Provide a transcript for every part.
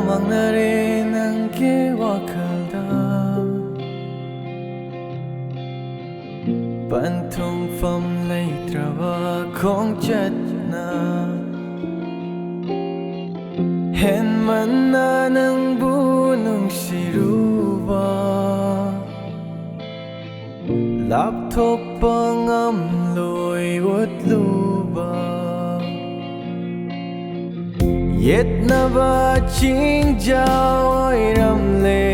Lamang na rin ang kiwakalda Bantong phẩm lấy trava không chất na Hẹn man na nang bunong siruba Lap thok bang am loi ut luba Yet na ba ching jaw ay ramle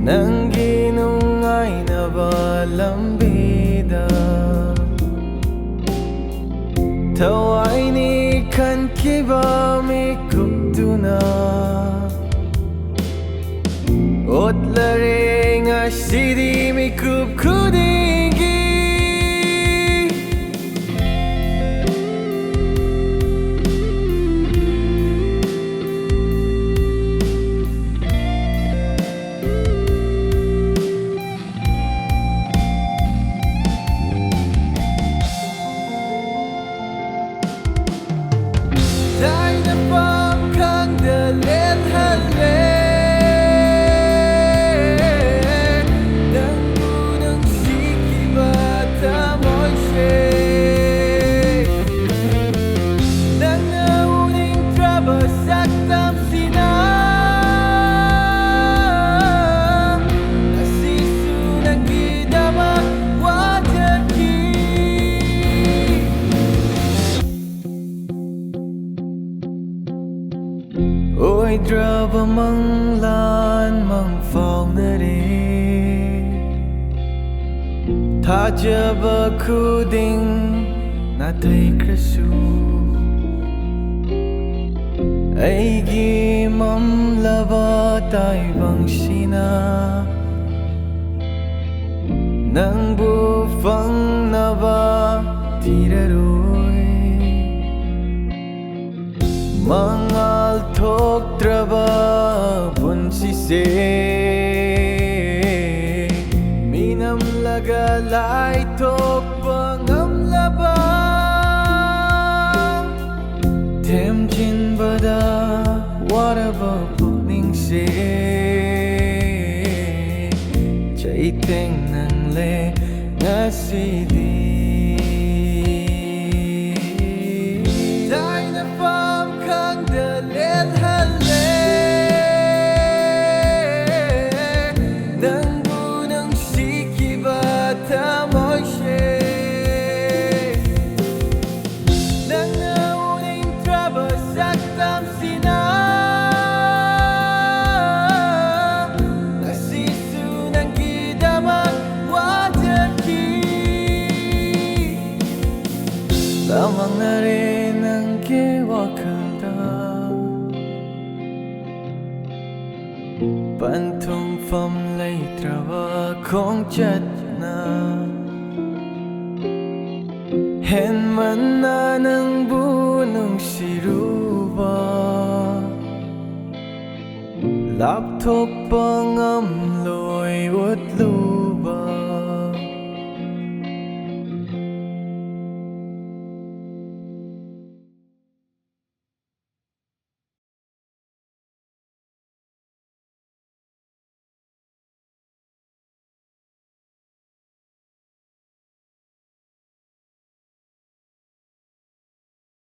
Nang ginungay na ba lambida Tawaini kan kiba mi kuptuna Ot laring asidi mi kup kudingi Draba mang lan mang phao na rin Tha jaba kuding na tay krasu Ay gi mam lava tay bang Seena Nang bufang na ba tiraroy Mangal thok traba punsi se Minam laga lai thok pangam laba Tem jin bada waraba pukning se Chay teng nang le ngasidi Lamang na rin ang kiwakalda Bantong phẩm lấy trava không chất na Hẹn man na nang bunong siruba Lap thok bang am loi ut luba